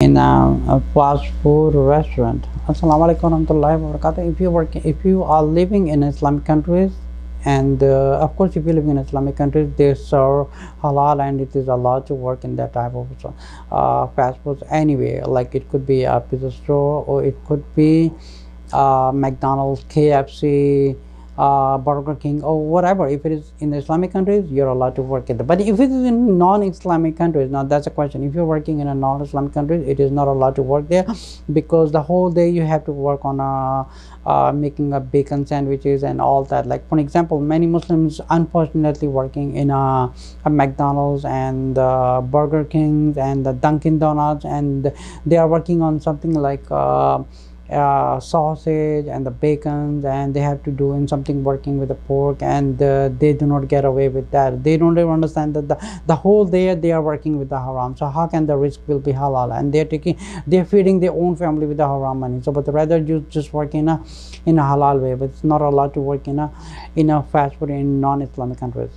in a fast food restaurant. Assalamu alaikum warahmatullahi wabarakatuh. If you are living in Islamic countries, and of course if you live in Islamic countries, they serve halal and it is allowed to work in that type of fast foods anyway. Like it could be a pizza store, or it could be McDonald's, KFC, Burger King, or whatever. If it is in the Islamic countries, you're allowed to work it. But if it is in non-Islamic countries, now that's a question. If you're working in a non-Islamic country, it is not allowed to work there, because the whole day you have to work on making a bacon sandwiches and all that. Like for example, many Muslims unfortunately working in a McDonald's and Burger Kings and the Dunkin' Donuts, and they are working on something like sausage and the bacon, and they have to do in something working with the pork, and they do not get away with that. They don't even understand that the whole day they are working with the haram. So how can the risk will be halal? And they're feeding their own family with the haram money. So but rather you just work in a halal way. But it's not allowed to work in a fast food in non-Islamic countries.